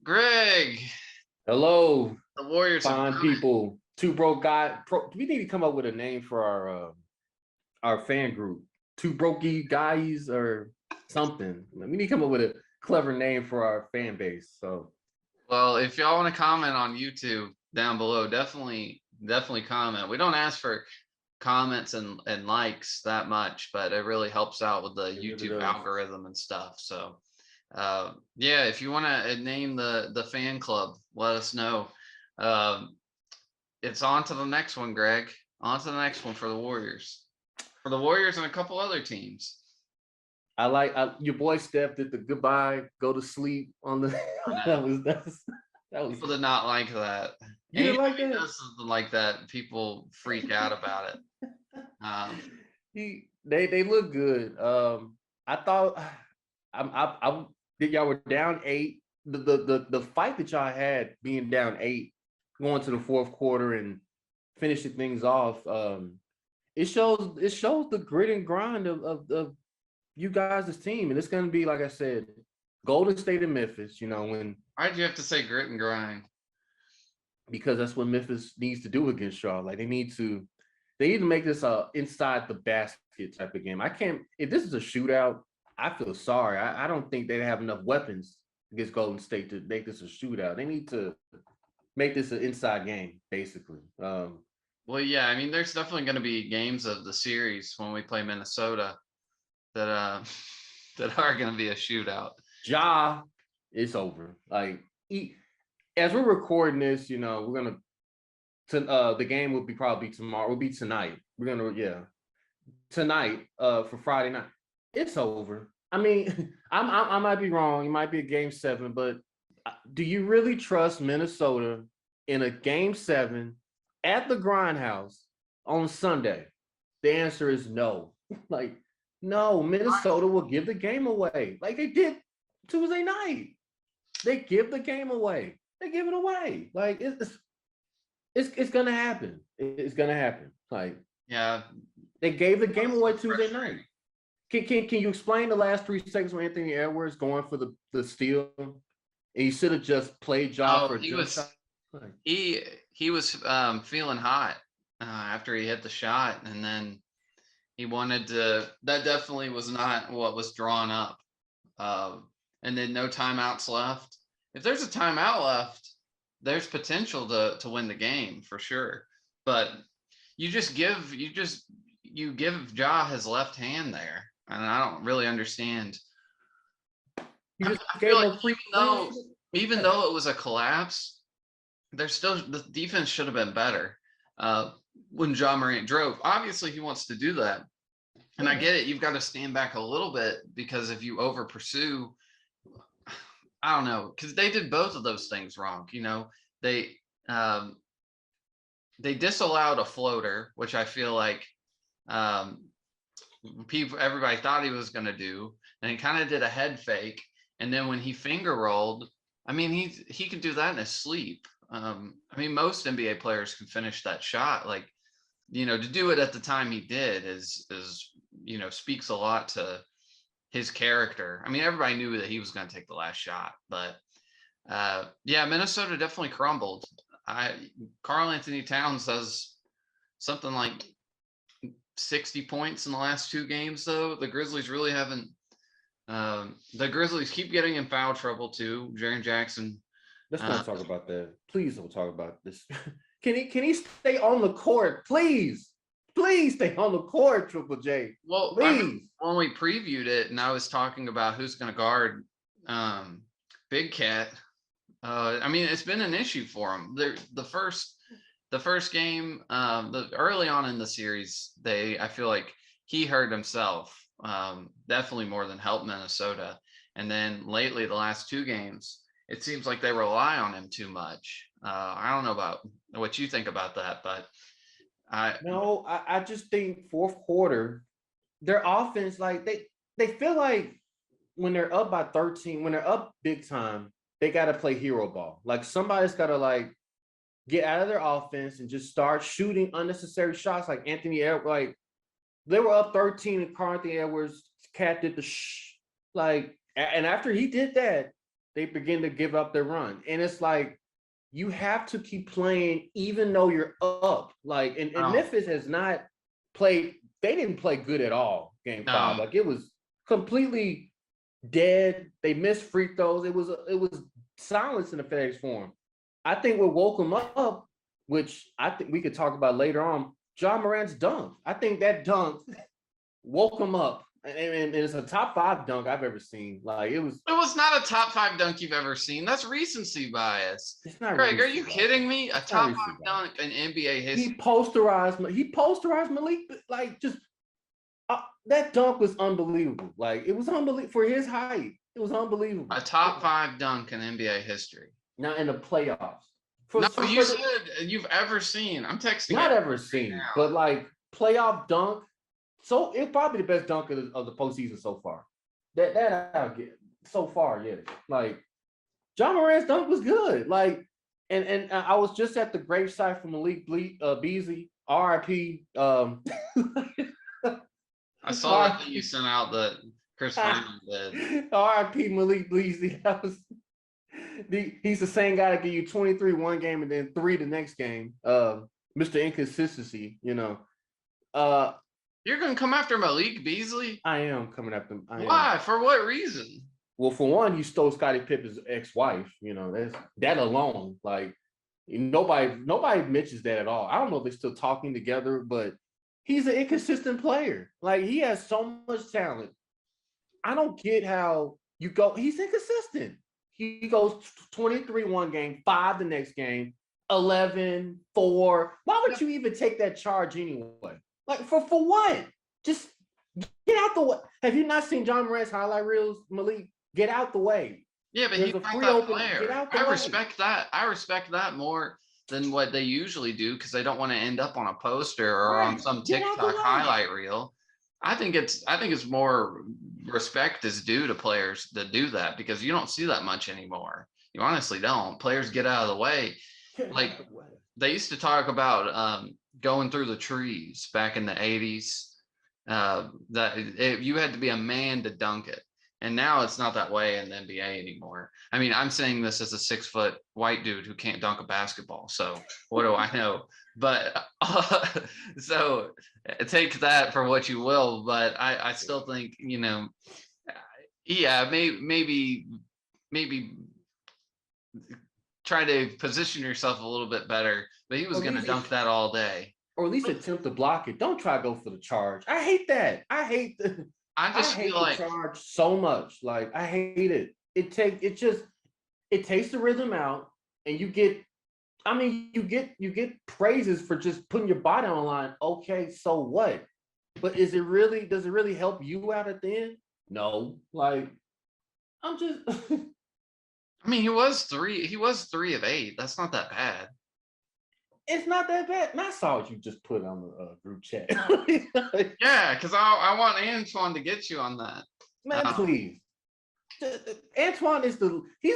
Greg, Hello, the Warriors have fine done it. people. Two broke guy. We need to come up with a name for our fan group. Two brokey guys or something. We need to come up with a clever name for our fan base. So Well, if y'all want to comment on YouTube down below, definitely comment. We don't ask for comments and likes that much, but it really helps out with the it really YouTube does. algorithm and stuff. So yeah, if you want to name the fan club, let us know. Um, it's on to the next one, Greg. On to the next one for the Warriors. For the Warriors and a couple other teams. Your boy Steph did the goodbye, go to sleep on the. that was. People did not like that. You didn't Anytime like he that? does something like that, people freak out about it. They look good. I thought I y'all were down 8. The fight that y'all had being down 8, going to the fourth quarter and finishing things off. It shows the grit and grind of you guys' team, and it's gonna be like I said, Golden State and Memphis. When Why'd you have to say grit and grind? because that's what Memphis needs to do against y'all. Like they need to make this a inside the basket type of game. I can't. If this is a shootout, I feel sorry. I don't think they have enough weapons against Golden State to make this a shootout. They need to make this an inside game, basically. Well, yeah, I mean, there's definitely going to be games of the series when we play Minnesota that that are going to be a shootout. Ja, it's over. Like as we're recording this, we're gonna. The game will be probably tomorrow. Will be tonight. We're gonna tonight for Friday night. It's over. I mean, I might be wrong. It might be a game 7, but do you really trust Minnesota in a game 7 at the Grindhouse on Sunday? The answer is no. Like, no, Minnesota will give the game away like they did Tuesday night. They give the game away. They give it away. Like it's gonna happen. It's gonna happen. Like, yeah, they gave the game away Tuesday night. Can you explain the last 3 seconds when Anthony Edwards going for the steal? And he should have just played Ja for a jump shot. He was feeling hot after he hit the shot, and then he wanted to. That definitely was not what was drawn up. And then no timeouts left. If there's a timeout left, there's potential to win the game for sure. But you give Ja his left hand there, and I don't really understand. I feel like even though it was a collapse, there's still the defense should have been better when Ja Morant drove. Obviously, he wants to do that, and I get it. You've got to stand back a little bit because if you over pursue, I don't know, because they did both of those things wrong. They disallowed a floater, which I feel like everybody thought he was going to do, and he kind of did a head fake. And then when he finger rolled, I mean, he could do that in his sleep. I mean, most NBA players can finish that shot. Like, to do it at the time he did is speaks a lot to his character. I mean, everybody knew that he was going to take the last shot, but yeah, Minnesota definitely crumbled. Karl Anthony Towns has something like 60 points in the last 2 games, though. The Grizzlies really haven't. The Grizzlies keep getting in foul trouble too. Jaren Jackson. Let's not talk about that. Please don't talk about this. Can he stay on the court, please? Please stay on the court, Triple J. Well, please. When we previewed it, and I was talking about who's going to guard Big Cat. I mean, it's been an issue for him. The first game, early on in the series, I feel like he hurt himself definitely more than helped Minnesota. And then lately, the last 2 games, it seems like they rely on him too much. I don't know about what you think about that, but I just think fourth quarter, their offense, like they feel like when they're up by 13, when they're up big time, they got to play hero ball. Like somebody's got to like get out of their offense and just start shooting unnecessary shots. Like Anthony Edwards, like they were up 13 and Karl Anthony Edwards cat did and after he did that, they begin to give up their run. And it's like, you have to keep playing even though you're up. Like, and Oh, Memphis has not played, they didn't play good at all game 5. no. Like, it was completely dead. They missed free throws. It was silence in the FedEx Forum. I think what woke them up, which I think we could talk about later on, Ja Morant's dunk. I think that dunk woke him up. And it's a top 5 dunk I've ever seen. Like, it was. It was not a top 5 dunk you've ever seen. That's recency bias. It's not. Greg, are you kidding me? A It's not top 5 dunk in NBA history. He posterized Malik. Like, just that dunk was unbelievable. Like, it was unbelievable for his height. It was unbelievable. A top 5 dunk in NBA history. Not in the playoffs. No, you said you've ever seen. I'm texting. Not ever seen, but like playoff dunk. So it's probably the best dunk of the postseason so far. That I'll get so far, yes. Like, Ja Morant's dunk was good. Like, and I was just at the gravesite for Malik Beasley, RIP. I saw that you sent out that Chris Hyman did. RIP Malik Beasley. He's the same guy that give you 23 one game and then 3 the next game. Mr. Inconsistency, you know. You're gonna come after Malik Beasley? I am coming after him. Why? For what reason? Well, for one, he stole Scottie Pippen's ex-wife. You know, that alone. Like, nobody mentions that at all. I don't know if they're still talking together, but he's an inconsistent player. Like, he has so much talent. I don't get how you go. He's inconsistent. He goes 23 one game, 5 the next game, 11, 4. Why would you even take that charge anyway? Like, for what? Just get out the way. Have you not seen Ja Morant's highlight reels, Malik? Get out the way. Yeah, but he's not that player. I respect that. I respect that more than what they usually do because they don't want to end up on a poster or on some TikTok highlight reel. I think it's more respect is due to players that do that because you don't see that much anymore. You honestly don't. Players get out of the way. Like, they used to talk about going through the trees back in the 80s. You had to be a man to dunk it. And now it's not that way in the NBA anymore. I mean, I'm saying this as a 6-foot white dude who can't dunk a basketball. So what do I know? But so take that for what you will. But I still think, you know, yeah, maybe try to position yourself a little bit better. But he was going to dunk that all day. Or at least attempt to block it. Don't try to go for the charge. I hate that. I hate the charge so much. Like, I hate it. It takes the rhythm out, and you get praises for just putting your body on the line. Okay, so what? But does it really help you out at the end? No. Like, I'm just I mean, he was 3 of 8. That's not that bad. It's not that bad. And I saw what you just put on the group chat. Yeah, because I want Antoine to get you on that. Man, please. Antoine he's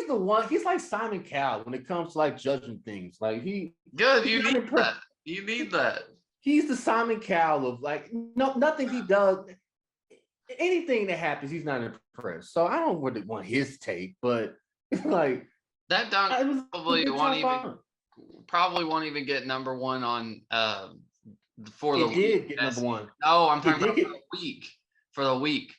the one. He's like Simon Cowell when it comes to like judging things. Like, good. You need that. You need that. He's the Simon Cowell of like nothing he does. Anything that happens, he's not impressed. So I don't really want his take, but like that dunk probably won't even get number 1 on for the week. It did get number 1. No, I'm talking about for the week.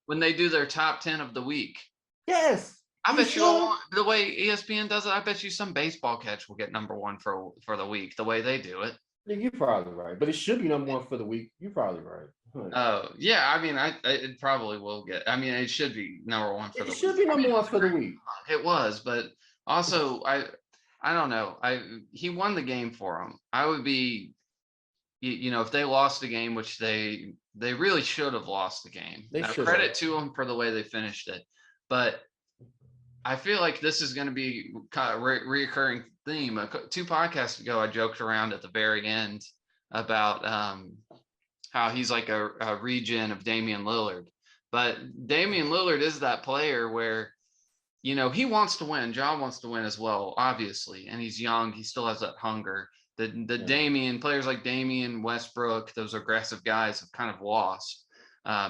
When they do their top 10 of the week. Yes. I bet you the way ESPN does it, I bet you some baseball catch will get number 1 for the week, the way they do it. Yeah, you're probably right. But it should be number 1 for the week. You're probably right. Oh, yeah. I mean, it probably will get. I mean, it should be number 1 for the week. It should be number 1 for the week. It was, but also I don't know. He won the game for him. I would be, you know, if they lost the game, which they really should have lost the game. Credit to them for the way they finished it, but I feel like this is going to be kind of reoccurring theme. 2 podcasts ago, I joked around at the very end about how he's like a regen of Damian Lillard, but Damian Lillard is that player where, you know, he wants to win. John wants to win as well, obviously, and he's young. He still has that hunger. Damian players like Damian, Westbrook, those aggressive guys have kind of lost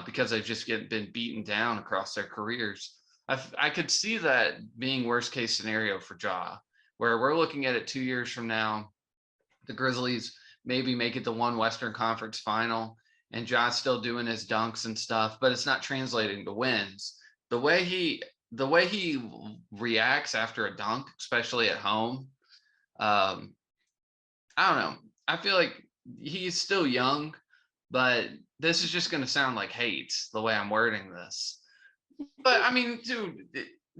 because they've just been beaten down across their careers. I could see that being worst case scenario for Ja, where we're looking at it 2 years from now. The Grizzlies maybe make it to one Western Conference final, and Ja's still doing his dunks and stuff, but it's not translating to wins. The way he the way he reacts after a dunk, especially at home, um, I don't know. I feel like he's still young, but this is just going to sound like hate the way I'm wording this. But I mean, dude,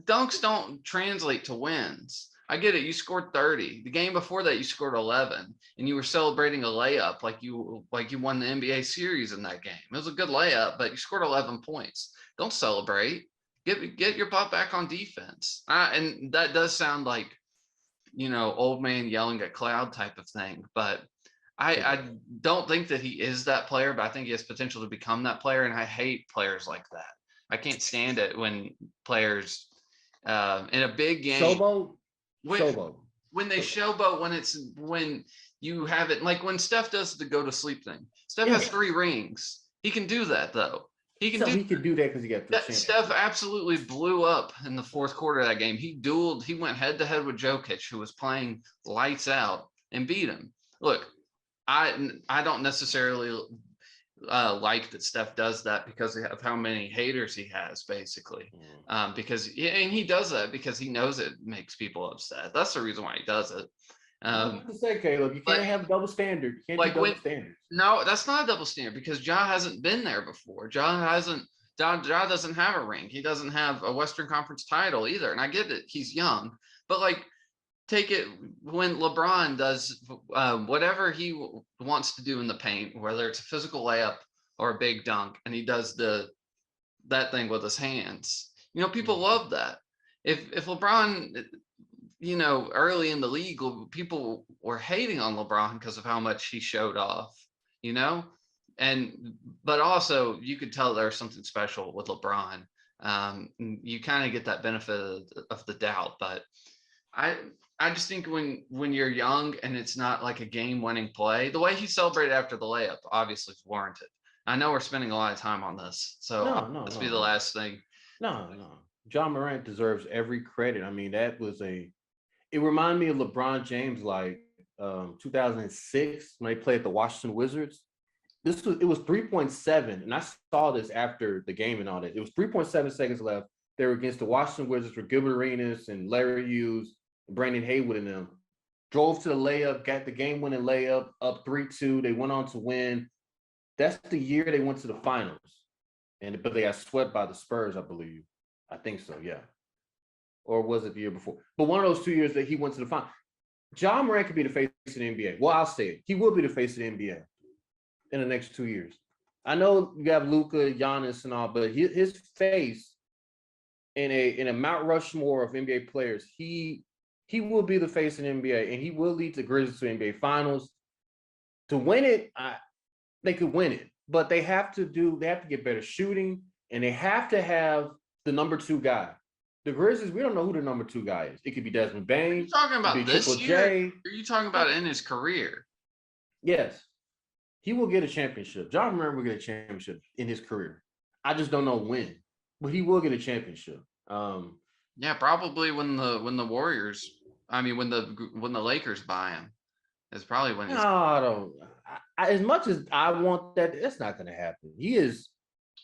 dunks don't translate to wins. I get it. You scored 30. The game before that, you scored 11, and you were celebrating a layup like you won the NBA series in that game. It was a good layup, but you scored 11 points. Don't celebrate. Get your butt back on defense. And that does sound like old man yelling at cloud type of thing. But I don't think that he is that player, but I think he has potential to become that player. And I hate players like that. I can't stand it when players in a big game Showboat. when they showboat, when you have it, like when Steph does the go to sleep thing. Steph has 3 rings. He can do that though. He could do that because he got 3 championships. Steph absolutely blew up in the fourth quarter of that game. He went head to head with Jokic, who was playing lights out, and beat him. Look, I don't necessarily like that Steph does that because of how many haters he has, basically. Because he does that because he knows it makes people upset. That's the reason why he does it. To say, Caleb, you can't have double standard. You can't do double standards. No, that's not a double standard because Ja hasn't been there before. Ja doesn't have a ring. He doesn't have a Western Conference title either. And I get it, he's young, but like, take it when LeBron does whatever he wants to do in the paint, whether it's a physical layup or a big dunk, and he does that thing with his hands. People love that. If LeBron, early in the league, people were hating on LeBron because of how much he showed off, but also you could tell there's something special with LeBron. You kind of get that benefit of the doubt, but I just think when you're young and it's not like a game-winning play, the way he celebrated after the layup obviously is warranted. I know we're spending a lot of time on this, so let's be the last thing. No. Ja Morant deserves every credit. I mean, it reminded me of LeBron James, like 2006 when they played the Washington Wizards. It was 3.7, and I saw this after the game and all that. It was 3.7 seconds left. They were against the Washington Wizards with Gilbert Arenas and Larry Hughes, and Brandon Haywood and them. Drove to the layup, got the game-winning layup, up 3-2. They went on to win. That's the year they went to the finals, but they got swept by the Spurs, I believe. I think so, yeah. Or was it the year before? But one of those 2 years that he went to the final. Ja Morant could be the face of the NBA. Well, I'll say it. He will be the face of the NBA in the next 2 years. I know you have Luka, Giannis, and all, but his face in a Mount Rushmore of NBA players, he will be the face of the NBA, and he will lead the Grizzlies to NBA Finals. To win it, they could win it, but they have to get better shooting, and they have to have the number 2 guy. The Grizzlies, we don't know who the number 2 guy is. It could be Desmond Bain. Are you talking about this year? Are you talking about in his career? Yes. He will get a championship. Ja Morant will get a championship in his career. I just don't know when, but he will get a championship. Yeah, probably when the Warriors, when the Lakers buy him, is probably when. As much as I want that, it's not going to happen. He is.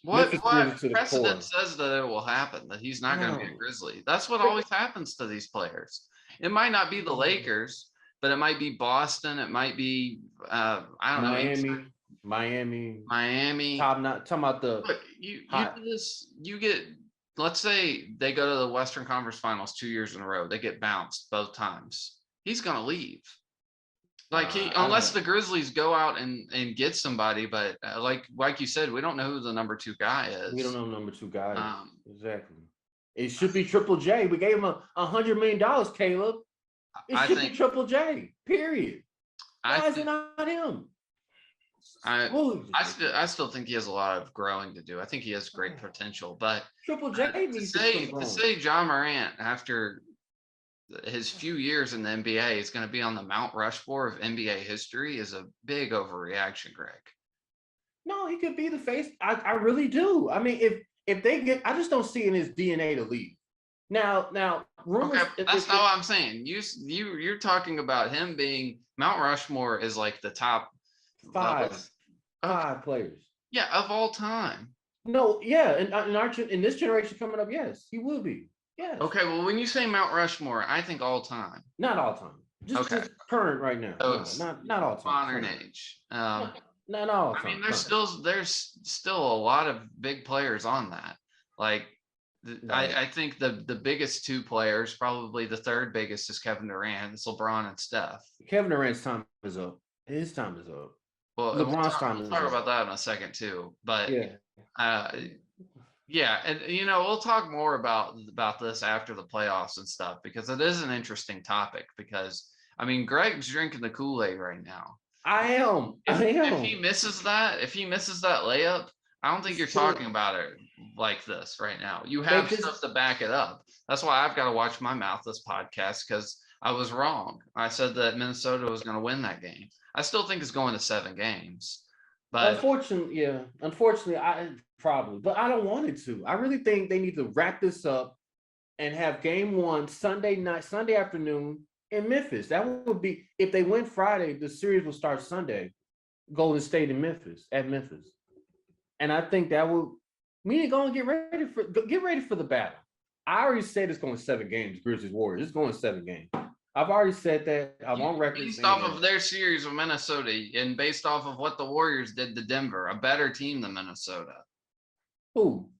What precedent says that it will happen, that he's not going to be a Grizzly? That's what always happens to these players. It might not be the Lakers, but it might be Boston. It might be I don't know, Miami. Talking about the look, you do this. You get, let's say they go to the Western Conference Finals 2 years in a row. They get bounced both times. He's going to leave. Like unless the Grizzlies go out and get somebody, but like you said, we don't know who the number 2 guy is. We don't know number 2 guy. Exactly. It should be Triple J. We gave him $100 million, Caleb. It should be Triple J. Period. Why is it not him? I still think he has a lot of growing to do. I think he has great potential, but Triple J needs to say Ja Morant after his few years in the NBA is going to be on the Mount Rushmore of NBA history is a big overreaction, Greg. No, he could be the face. I really do. I mean, if they get, I just don't see in his DNA to leave. Now, rumors. Okay, that's not what I'm saying. You're talking about him being Mount Rushmore is like the top five okay, players. yeah, of all time. No, yeah, in this generation coming up, yes, he will be. Yes. Okay, well, when you say Mount Rushmore, I think all time. Not all time. Just current right now. So No, not all time. Modern age. Not all time. I mean, there's still a lot of big players on that. Like, right. I think the biggest two players, probably the third biggest, is Kevin Durant. It's LeBron and Steph. Kevin Durant's time is up. His time is up. Well, LeBron's time we'll talk about that in a second too. But yeah, and we'll talk more about this after the playoffs and stuff, because it is an interesting topic. Because I mean, Greg's drinking the Kool-Aid right now. I am. If he misses that layup, I don't think you're talking about it like this right now. You have stuff to back it up. That's why I've got to watch my mouth this podcast, because I was wrong. I said that Minnesota was going to win that game. I still think it's going to 7 games. But unfortunately, I probably, but I don't want it to. I really think they need to wrap this up and have game 1 Sunday afternoon in Memphis. That would be, if they win Friday, the series will start Sunday. Golden State in Memphis, and I think that will mean go and get ready for the battle. I already said it's going 7 games. Grizzlies Warriors, it's going 7 games. I've already said that. I'm on record. Based off of their series with Minnesota, and based off of what the Warriors did to Denver, a better team than Minnesota. Who?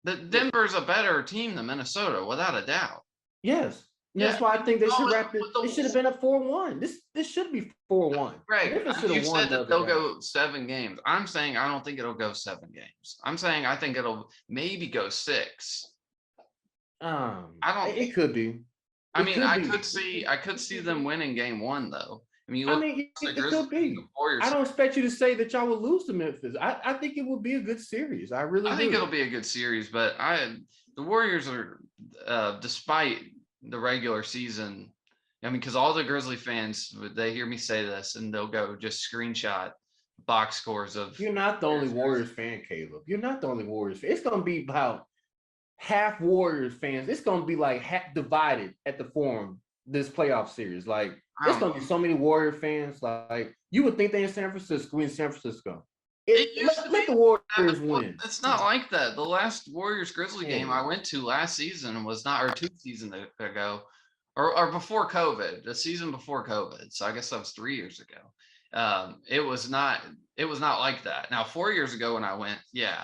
Denver's a better team than Minnesota, without a doubt. Yes. That's why I think they should wrap it. It should have been a 4-1. This should be 4-1. Right. You said that they'll go 7 games. I'm saying I don't think it'll go 7 games. I'm saying I think it'll maybe go 6. I don't. It could be. I mean, I could see them winning game 1 though. I mean, it could be. I don't expect you to say that y'all will lose to Memphis. I think it will be a good series. I think it'll be a good series, but the Warriors are, despite the regular season, I mean, because all the Grizzly fans, they hear me say this and they'll go just screenshot box scores of. You're not the only Warriors fan, Caleb. You're not the only Warriors fan. It's going to be about half Warriors fans. It's going to be like half divided at the Forum this playoff series. Like, it's going to be so many Warrior fans. Like, you would think they're in San Francisco. Let the Warriors win. It's not like that. The last Warriors Grizzly game I went to last season was not, or 2 seasons ago, or before COVID, the season before COVID. So I guess that was 3 years ago. It was not like that. Now, 4 years ago when I went, I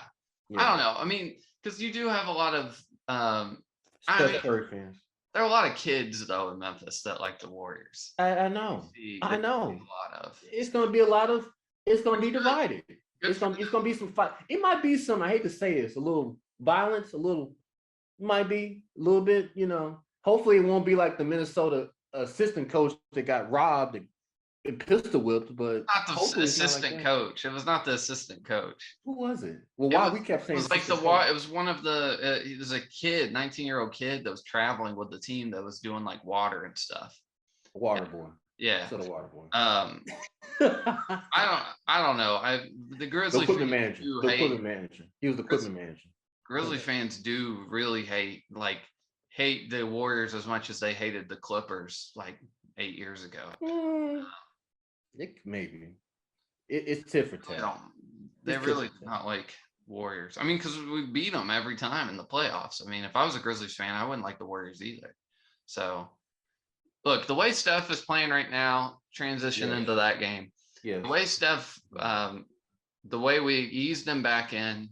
don't know. I mean, because you do have a lot of fans. There are a lot of kids though in Memphis that like the Warriors. I know. A lot of. It's going to be it's going to be divided. It's going to be some fight. It might be some, I hate to say this, a little violence, might be a little bit, hopefully it won't be like the Minnesota assistant coach that got robbed and pistol whipped, but not the assistant coach. It was not the assistant coach. Who was it? Well, we kept saying it was like it was one of the, it was a kid, 19-year-old kid that was traveling with the team that was doing like water and stuff. Water boy. Yeah. Instead of water boy. I don't know. The Grizzly equipment manager. He was the equipment manager. Grizzly fans do really hate the Warriors as much as they hated the Clippers like 8 years ago. Maybe. It's tit for tat. They really not like Warriors. I mean, because we beat them every time in the playoffs. I mean, if I was a Grizzlies fan, I wouldn't like the Warriors either. So, look, the way Steph is playing right now, transition into that game. Yeah. The way Steph, the way we eased him back in,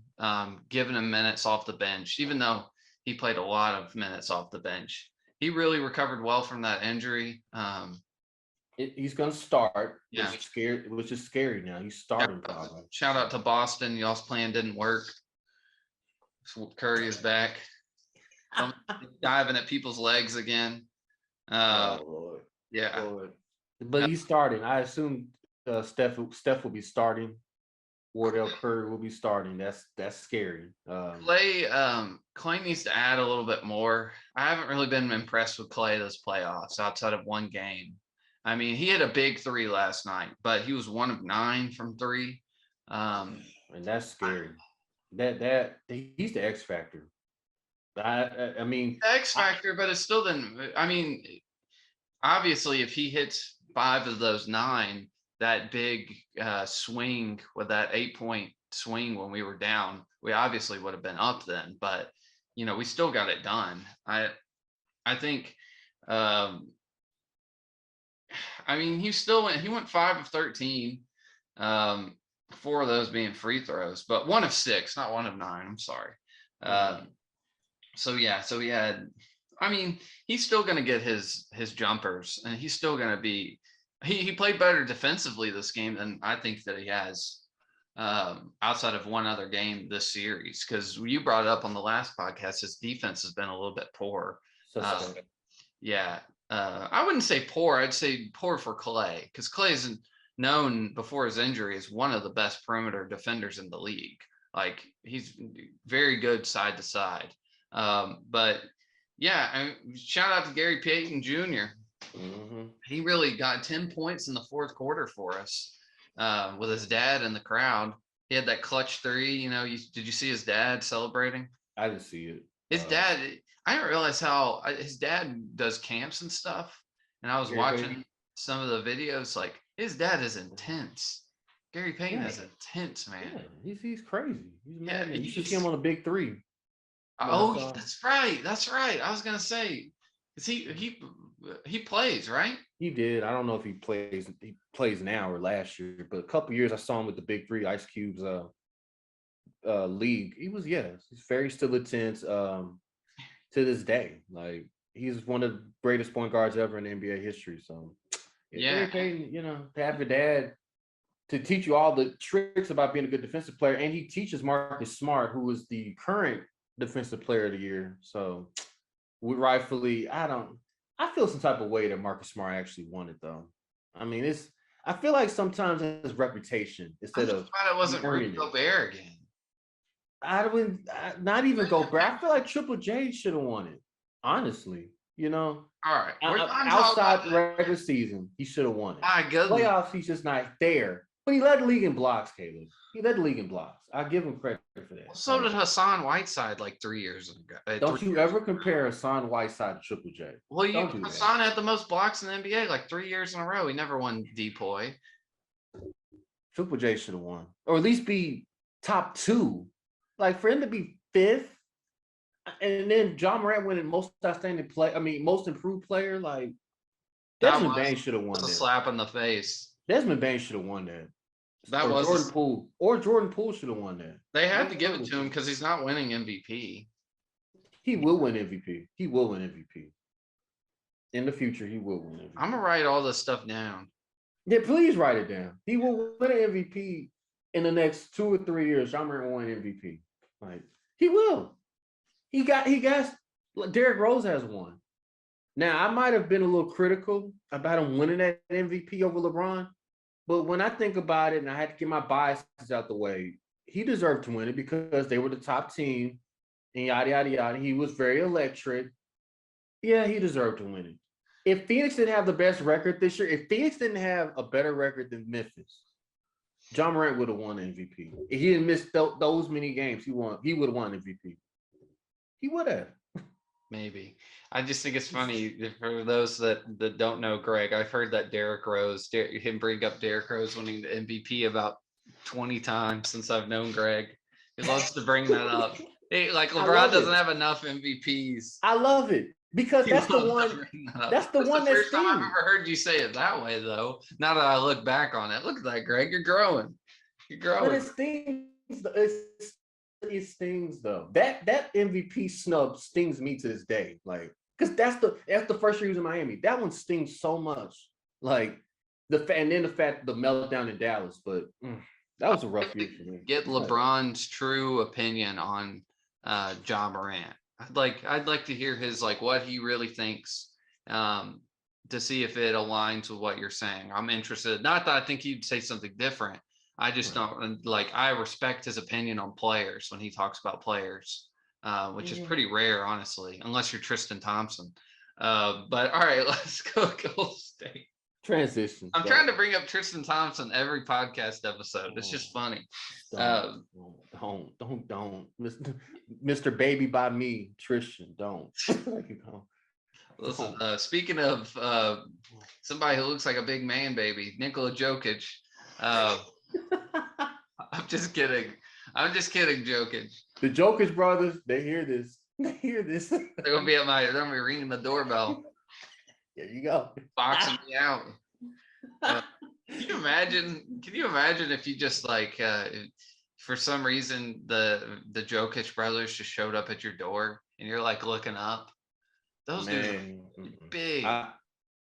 giving him minutes off the bench, even though he played a lot of minutes off the bench, he really recovered well from that injury. He's going to start. Which is scary now. He's starting probably. Shout out to Boston. Y'all's plan didn't work. Curry is back. Diving at people's legs again. Lord. Yeah. Lord. But he's starting. I assume Steph will be starting. Wardell Curry will be starting. That's scary. Clay needs to add a little bit more. I haven't really been impressed with Clay this playoffs outside of one game. I mean, he had a big 3 last night, but he was 1 of 9 from 3. And that's scary. he's the X factor. I mean, X factor, but it still didn't. I mean, obviously, if he hits 5 of those 9, that big swing with that 8-point swing when we were down, we obviously would have been up then. But we still got it done. I think. I mean, he went 5 of 13. 4 of those being free throws, but 1 of 6, not 1 of 9. I'm sorry. So he had. I mean, he's still going to get his jumpers, and he's still going to be. He played better defensively this game than I think that he has outside of one other game this series. Because you brought it up on the last podcast, his defense has been a little bit poor. Yeah, I wouldn't say poor. I'd say poor for Clay, because Clay's known before his injury as one of the best perimeter defenders in the league. Like, he's very good side to side. But yeah, shout out to Gary Payton Jr. He really got 10 points in the fourth quarter for us with his dad in the crowd. He had that clutch 3. Did you see his dad celebrating? I didn't see it. His dad, I didn't realize how his dad does camps and stuff. And I was watching some of the videos. Like, his dad is intense. Gary Payton is intense, man. Yeah, he's crazy. He's mad. You should see him on a big 3. Oh, that's right. That's right. I was gonna say, cause he plays, right? He did. I don't know if he plays. He plays now or last year, but a couple years I saw him with the big 3, Ice Cube's league. He's very still intense to this day. Like, he's one of the greatest point guards ever in NBA history. So Gary Payton, to have your dad to teach you all the tricks about being a good defensive player, and he teaches Marcus Smart, who is the current defensive player of the year. So we rightfully, I feel some type of way that Marcus Smart actually won it, though. I mean, I feel like sometimes his reputation instead of. I thought it wasn't Rudy Gobert again. I wouldn't, not even Gobert. I feel like Triple J should have won it, honestly. All right. Outside the regular season, he should have won it. Playoffs, he's just not there. But he led the league in blocks, Caleb. He led the league in blocks. I'll give him credit for that. So did Hassan Whiteside like 3 years ago. Don't you ever compare Hassan Whiteside to Triple J. Well, Hassan had the most blocks in the NBA like 3 years in a row. He never won DPOY. Triple J should have won. Or at least be top 2. Like, for him to be 5th, and then John Morant winning most outstanding most improved player, like, Desmond Bain should have won that. A slap in the face. Desmond Bain should have won that. Jordan Poole should have won that. They had to give it to him because he's not winning MVP. He will win MVP. He will win MVP. In the future, he will win MVP. I'm gonna write all this stuff down. Yeah, please write it down. He will win an MVP in the next 2 or 3 years. John Morant will win MVP. Like, he will. He got Derrick Rose has won. Now, I might have been a little critical about him winning that MVP over LeBron, but when I think about it, and I had to get my biases out the way, he deserved to win it because they were the top team, and yada, yada, yada. He was very electric. Yeah, he deserved to win it. If Phoenix didn't have the best record this year, if Phoenix didn't have a better record than Memphis, John Morant would have won MVP. If he didn't miss those many games, he would have won MVP. He would have. Maybe. I just think it's funny for those that don't know Greg. I've heard that Derrick Rose, him bring up Derrick Rose winning the MVP about 20 times since I've known Greg. He loves to bring that up. Like, LeBron doesn't have enough MVPs. I love it because that's the one. That's the one that's the first time I've ever heard you say it that way, though. Now that I look back on it, look at that, Greg. You're growing. You're growing. But it stings. It stings though. That MVP snub stings me to this day. Like, because that's the first year he was in Miami. That one stings so much. Like, the meltdown in Dallas. But that was a rough year for me. Get LeBron's true opinion on Ja Morant. I'd like to hear his, like, what he really thinks, to see if it aligns with what you're saying. I'm interested. Not that I think he'd say something different. I just don't, like, I respect his opinion on players when he talks about players, which is pretty rare, honestly, unless you're Tristan Thompson. But all right, let's go Golden State. Transition. I'm trying to bring up Tristan Thompson every podcast episode. It's just funny. Don't, Mr. Baby by me, Tristan. Don't. Listen, speaking of somebody who looks like a big man, baby, Nikola Jokic. I'm just kidding. I'm just kidding, Jokic. The Jokic brothers, they hear this. They hear this. They're gonna be they're gonna be ringing the doorbell. There you go. Boxing me out. Can you imagine? Can you imagine if you just like, for some reason, the Jokic brothers just showed up at your door and you're like looking up? Those dudes are big.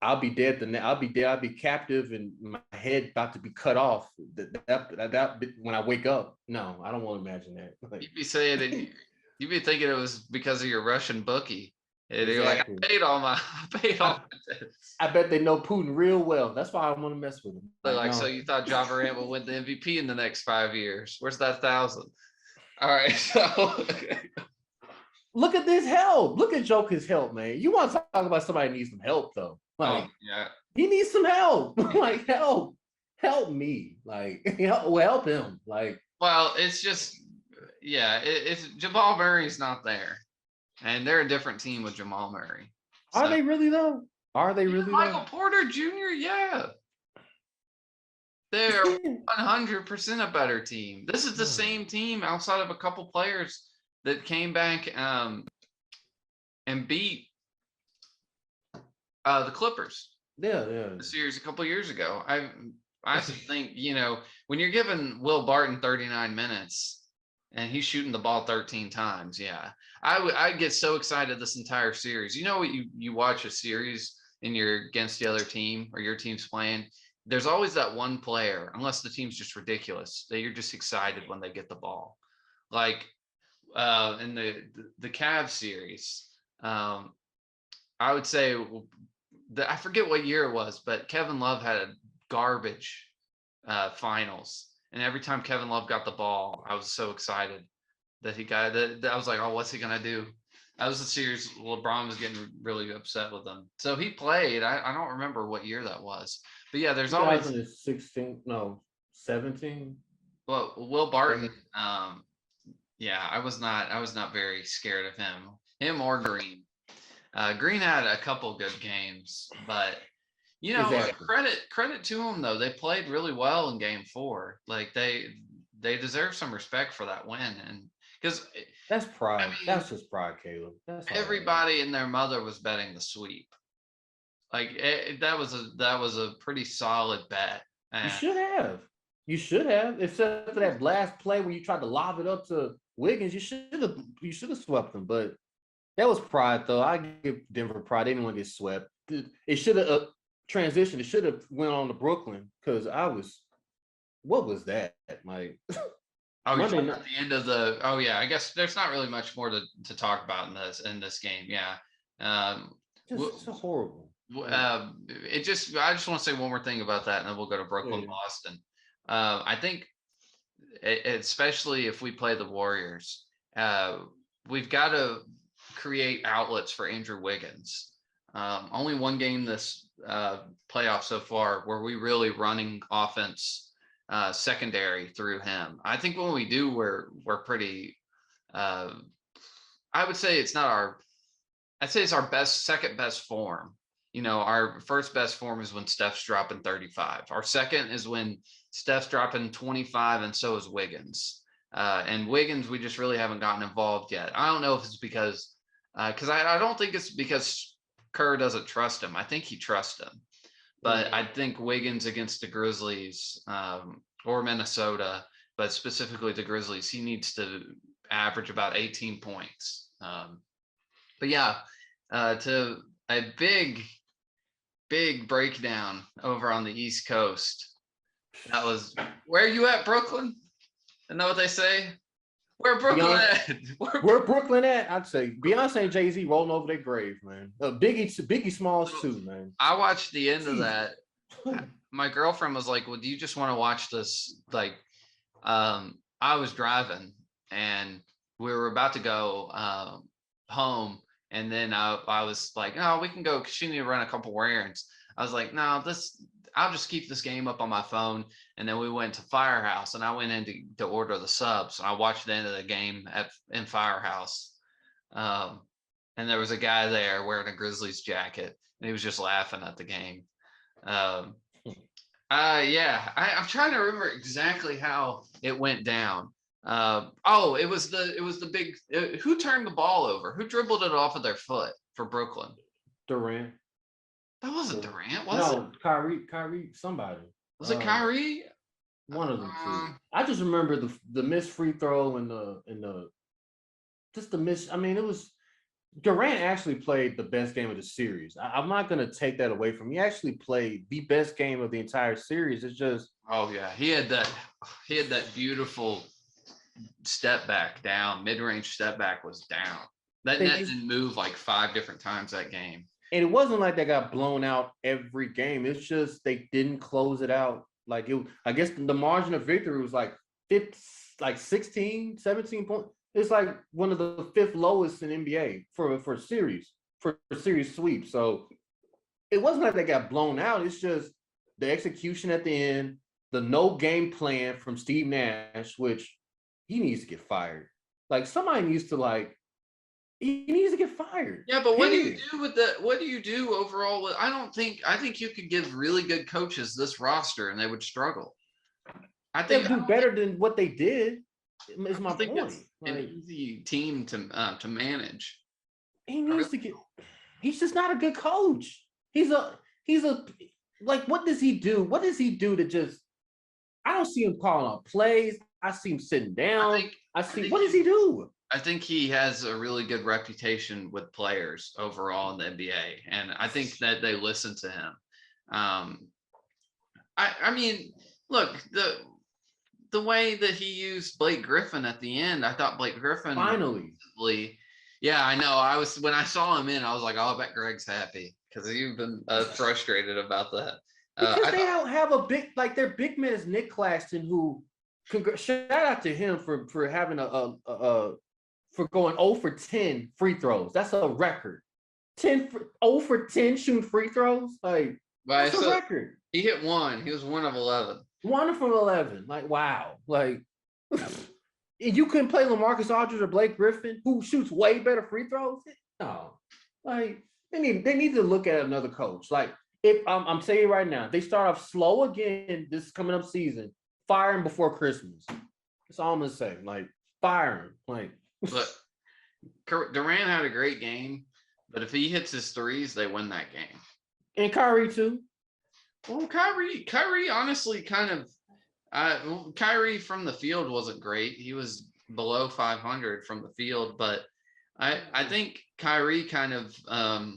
I'll be dead. I'll be dead. I'll be captive, and my head about to be cut off. That when I wake up. No, I don't want to imagine that. Like, you'd be saying it. You'd be thinking it was because of your Russian bookie. And you're like, I paid all my debts. I bet they know Putin real well. That's why I want to mess with him. Like, no. So you thought Ja Morant will win the MVP in the next 5 years? Where's that 1,000? All right, so look at this help. Look at Joker's help, man. You want to talk about somebody who needs some help, though? Like, yeah, he needs some help. Like, help me. Like, help him. Like, well, it's just, yeah, it's Jamal Murray's not there. And they're a different team with Jamal Murray. Are they really though? Are they really? Michael Porter Jr. Yeah, they're 100% a better team. This is the same team outside of a couple players that came back and beat the Clippers. Yeah. The series a couple years ago. I think, when you're giving Will Barton 39 minutes. And he's shooting the ball 13 times. Yeah, I get so excited this entire series. You know what? You watch a series and you're against the other team or your team's playing. There's always that one player, unless the team's just ridiculous, that you're just excited when they get the ball. Like in the Cavs series, I would say I forget what year it was, but Kevin Love had a garbage finals. And every time Kevin Love got the ball, I was so excited that he got it. I was like, oh, what's he going to do? That was the series LeBron was getting really upset with him. So he played. I don't remember what year that was. But yeah, there's always 17. Well, Will Barton, yeah, I was not very scared of him or Green. Green had a couple good games, but exactly. Credit to them though. They played really well in Game 4. Like they deserve some respect for that win, and because that's pride. I mean, that's just pride, Caleb. That's everybody and their mother was betting the sweep. Like that was a pretty solid bet. You should have. Except for that last play when you tried to lob it up to Wiggins, you should have swept them. But that was pride, though. I give Denver pride. They didn't want to get swept. It should have. Transition. It should have went on to Brooklyn because what was that? Like, at the end of the. Oh yeah, I guess there's not really much more to talk about in this game. Yeah, it's horrible. I just want to say one more thing about that, and then we'll go to Brooklyn, Boston. I think, especially if we play the Warriors, we've got to create outlets for Andrew Wiggins. Only one game this playoff so far where we really running offense secondary through him. I think when we do, we're pretty. I would say it's our second best form. Our first best form is when Steph's dropping 35. Our second is when Steph's dropping 25, and so is Wiggins. And Wiggins, we just really haven't gotten involved yet. I don't know if it's because I don't think it's because Kerr doesn't trust him. I think he trusts him, but I think Wiggins against the Grizzlies or Minnesota, but specifically the Grizzlies, he needs to average about 18 points. But yeah, to a big breakdown over on the East Coast. That was, where are you at, Brooklyn? Isn't that what they say? Where Brooklyn at? Where Brooklyn at? I'd say Beyonce and Jay-Z rolling over their grave, man. Biggie Smalls too, man. I watched the end of that. My girlfriend was like, well, do you just want to watch this? Like, I was driving and we were about to go home. And then I was like, oh, we can go, because she needed to run a couple errands. I was like, no, I'll just keep this game up on my phone. And then we went to Firehouse, and I went in to order the subs. And I watched the end of the game in Firehouse. Um, and there was a guy there wearing a Grizzlies jacket, and he was just laughing at the game. Um, yeah, I'm trying to remember exactly how it went down. Oh, it was the big. Who turned the ball over? Who dribbled it off of their foot for Brooklyn? Durant. That wasn't Durant, was it? No, Kyrie, somebody. Was it Kyrie? One of them two. I just remember the missed free throw and the just the miss. I mean, it was Durant actually played the best game of the series. I'm not going to take that away from him. He actually played the best game of the entire series. It's just, oh yeah, he had that beautiful step back down, mid-range step back was down. That net didn't move like 5 different times that game. And it wasn't like they got blown out every game. It's just they didn't close it out. Like it, I guess the margin of victory was like 16, 17 points. It's like one of the 5th lowest in NBA for series sweep. So it wasn't like they got blown out. It's just the execution at the end, the no game plan from Steve Nash, which he needs to get fired. Like somebody needs to he needs to get fired. Yeah, but what do you do with the? What do you do overall? With I think you could give really good coaches this roster and they would struggle. I think they'll do better than what they did. Is my point. It's an easy team to manage. He needs to get. He's just not a good coach. He's a like. What does he do? What does he do to just? I don't see him calling out plays. I see him sitting down. What does he do? I think he has a really good reputation with players overall in the NBA, and I think that they listen to him. I mean, look, the way that he used Blake Griffin at the end, I thought Blake Griffin finally. Yeah, I know. When I saw him in, I was like, oh, I bet Greg's happy because you've been frustrated about that. Because they don't have a big their big man is Nick Claxton, who shout out to him for having for going 0 for 10 free throws. That's a record. 0 for 10 shooting free throws. That's a record. He hit 1. He was 1 of 11. 1 from 11. Wow. You couldn't play LaMarcus Aldridge or Blake Griffin, who shoots way better free throws. No. They need to look at another coach. If I'm saying it right now, they start off slow again this coming up season, fire him before Christmas. That's all I'm gonna say. Fire him. But Durant had a great game, but if he hits his threes, they win that game. And Kyrie too. Well, Kyrie honestly kind of Kyrie from the field wasn't great. He was below 500 from the field, but I think Kyrie kind of I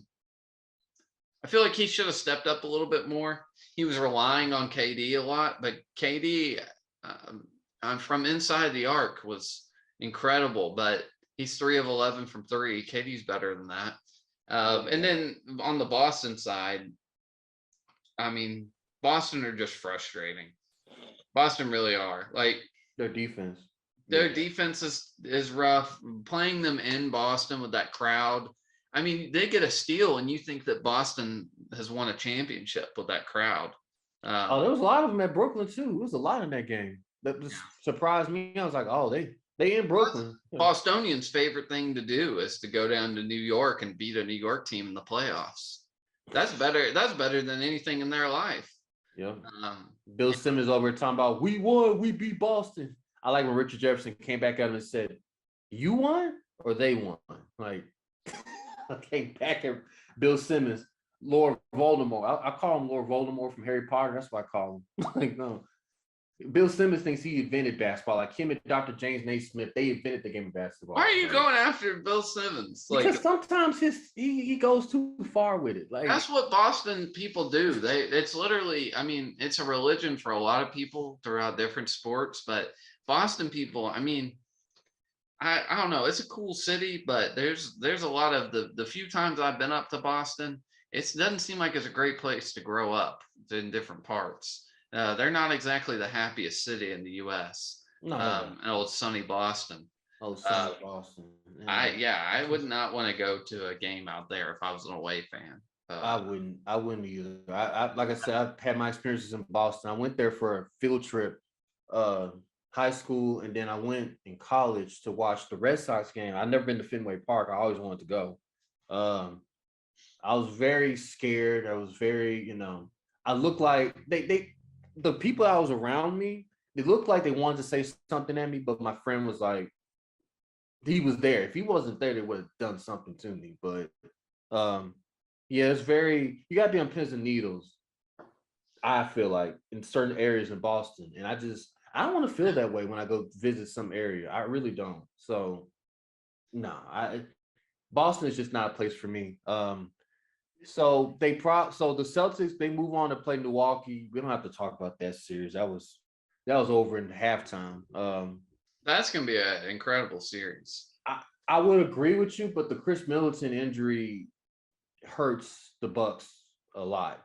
feel like he should have stepped up a little bit more. He was relying on KD a lot, but KD from inside the arc was incredible, but he's 3 of 11 from 3. KD's better than that. And then on the Boston side, I mean, Boston are just frustrating. Boston really are. Their defense. Their defense is rough. Playing them in Boston with that crowd. I mean, they get a steal, and you think that Boston has won a championship with that crowd. There was a lot of them at Brooklyn too. There was a lot in that game. That just surprised me. I was like, oh, they in Brooklyn. Bostonians' favorite thing to do is to go down to New York and beat a New York team in the playoffs. That's better. That's better than anything in their life. Yeah. Bill Simmons over talking about we won, we beat Boston. I like when Richard Jefferson came back at him and said, "You won or they won?" I came back at Bill Simmons, Lord Voldemort. I call him Lord Voldemort from Harry Potter. That's what I call him. No. Bill Simmons thinks he invented basketball. Him and Dr. James Naismith, they invented the game of basketball. Why are you going after Bill Simmons? Because sometimes he goes too far with it. That's what Boston people do. It's literally, I mean, it's a religion for a lot of people throughout different sports, but Boston people, I mean, I don't know. It's a cool city, but there's a lot of the few times I've been up to Boston, it doesn't seem like it's a great place to grow up in different parts. They're not exactly the happiest city in the U.S. No, old sunny Boston. Oh, sunny Boston. I would not want to go to a game out there if I was an away fan. I Uh, wouldn't. I wouldn't either. Like I said, I've had my experiences in Boston. I went there for a field trip, uh, high school, and then I went in college to watch the Red Sox game. I've never been to Fenway Park. I always wanted to go. Um, I was very scared. I was very, I looked like the people that was around me, they looked like they wanted to say something at me, but my friend was like, he was there. If he wasn't there, they would have done something to me. But um, yeah, it's very, you gotta be on pins and needles, I feel like, in certain areas in Boston. And I don't want to feel that way when I go visit some area. I really don't. So no, Boston is just not a place for me. So the Celtics, they move on to play Milwaukee. We don't have to talk about that series. That was over in halftime. that's gonna be an incredible series. I would agree with you, but the Chris Middleton injury hurts the Bucks a lot.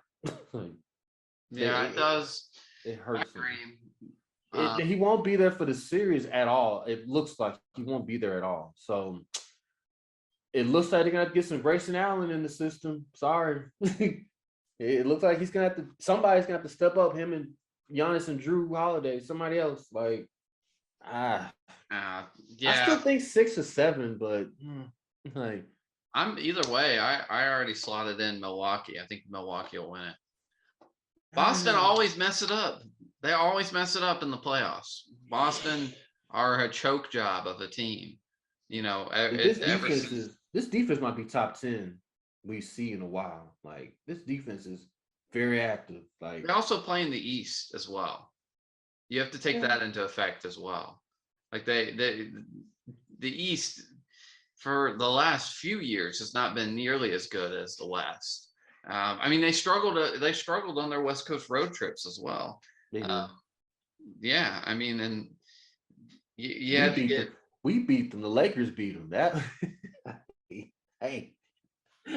Yeah, it it, does. it I hurts him. agree. Uh, He won't be there for the series at all. It looks like he won't be there at all. So it looks like they're gonna have to get some Grayson Allen in the system. Sorry. It looks like somebody's gonna have to step up, him and Giannis and Drew Holiday, somebody else. Like, ah, uh, I yeah, still think 6 or 7, but like, I'm either way. I already slotted in Milwaukee. I think Milwaukee will win it. Boston ah, always mess it up. They always mess it up in the playoffs. Boston are a choke job of a team. Ever since this defense might be top 10 we see in a while. Like, this defense is very active. Like, they also play in the East as well. You have to take yeah, that into effect as well. Like the East for the last few years has not been nearly as good as the West. I mean, they struggled. They struggled on their West Coast road trips as well. they Uh, did. yeah, I mean, and you We had to beat them. get. We beat them. The Lakers beat them. That hey,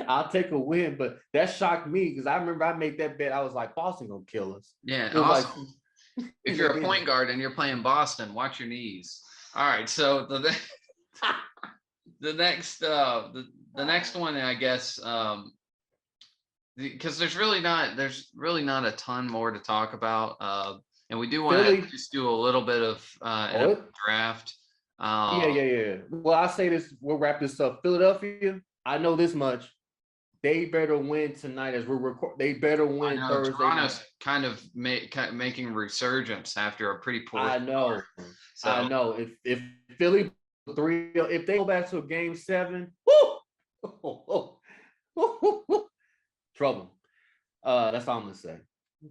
I'll take a win, but that shocked me because I remember I made that bet. I was like, Boston gonna kill us. Yeah, It was like, also, if they you're a didn't. point guard and you're playing Boston, watch your knees. All right, so the next one, I guess, because there's really not a ton more to talk about, and we do want to Philly. just do a little bit of Oh, draft. yeah, Uh, yeah, yeah. Well, I say this. We'll wrap this up. Philadelphia. I know this much. They better win tonight as we're recording. They better I win know Thursday night. Toronto's kind of making resurgence after a pretty poor I start. know. I So know. If Philly 3, if they go back to a game 7, woo! Trouble. That's all I'm gonna say.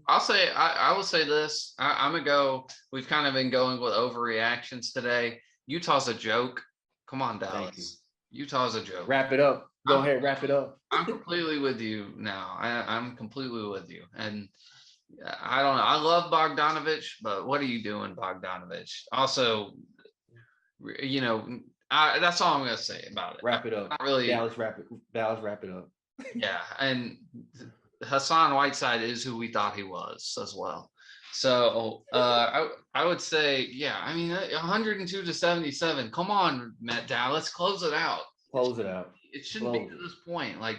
I will say this. I'm gonna go. We've kind of been going with overreactions today. Utah's a joke. Come on, Thank you. Dallas. Utah's a joke. Wrap it up. Go I'm ahead, wrap it up. I'm completely with you now. I'm completely with you. And I don't know. I love Bogdanovich, but what are you doing, Bogdanovich? Also, you know, that's all I'm gonna say about it. Wrap it up. Not really. Dallas, wrap it. Dallas, wrap it up. Yeah, and Hassan Whiteside is who we thought he was as well. So I would say, yeah, I mean 102-77. Come on, Matt Dallas, close it out. Close it out. It shouldn't be Close to it. this point. Like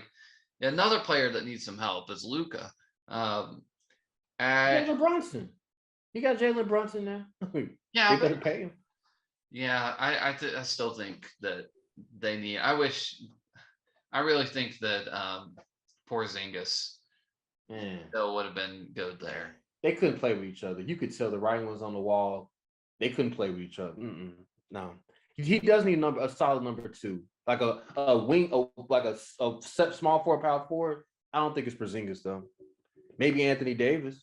another player that needs some help is Luca. At Jalen Brunson. You got Jalen Brunson now. They yeah, but better pay him. yeah, I still think that they need. I really think that Porzingis Man, still would have been good there. they couldn't play with each other. You could tell the writing was on the wall. They couldn't play with each other. No, he does need a solid number 2, like a wing, like a small forward, power forward. I don't think it's Porzingis though. Maybe Anthony Davis.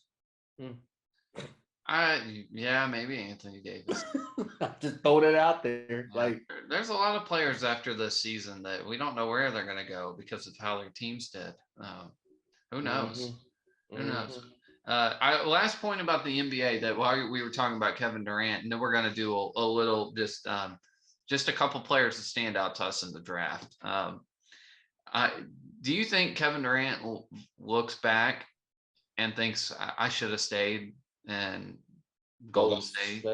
Yeah, maybe Anthony Davis. Just throw that out there. Yeah, Like, there's a lot of players after this season that we don't know where they're going to go because of how their teams did. Who knows? mm-hmm, Who knows? mm-hmm. Last point about the NBA that while we were talking about Kevin Durant, and then we're going to do a little just a couple players that stand out to us in the draft. Do you think Kevin Durant looks back and thinks I should have stayed in Golden State?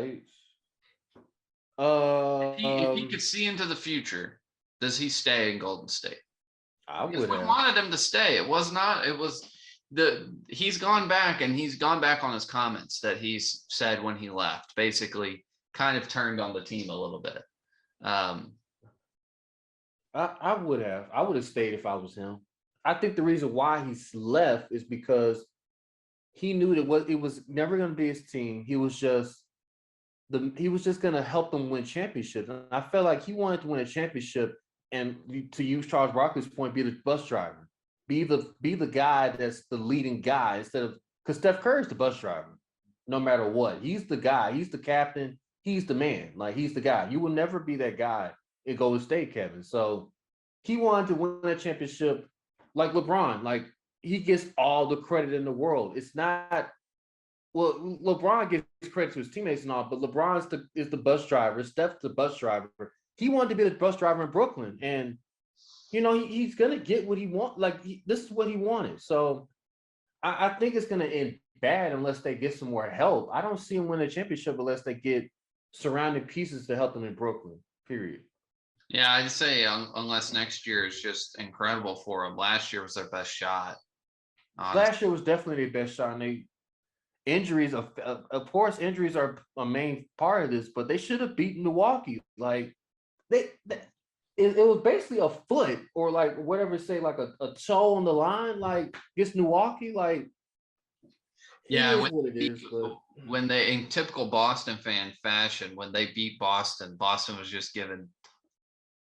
If he Um, could see into the future, does he stay in Golden State? I Because would we have. wanted him to stay. It was not. It was he's gone back and he's gone back on his comments that he's said when he left. Basically, kind of turned on the team a little bit. I would have. I would have stayed if I was him. I think the reason why he's left is because he knew that it was never going to be his team. He was just going to help them win championships. And I felt like he wanted to win a championship, and to use Charles Barkley's point, be the bus driver, be the guy that's the leading guy instead of, because Steph Curry's the bus driver, no matter what. He's the guy. He's the captain. He's the man. Like, he's the guy. You will never be that guy in Golden State, Kevin. So he wanted to win a championship like LeBron. Like, he gets all the credit in the world. It's not, well, LeBron gives credit to his teammates and all, but LeBron is the bus driver. Steph's the bus driver. He wanted to be the bus driver in Brooklyn, and he's gonna get what he wants. Like, this is what he wanted. So I think it's gonna end bad unless they get some more help. I don't see him win a championship unless they get surrounding pieces to help them in Brooklyn. Period. Yeah, I'd say unless next year is just incredible for them. Last year was their best shot. Honestly. Last year was definitely their best shot, and injuries, of course, injuries are a main part of this, but they should have beaten Milwaukee. Like, it was basically a foot or like whatever, say like a toe on the line, like against Milwaukee. Like, yeah, it is what it is. But when they, in typical Boston fan fashion, when they beat Boston, Boston was just given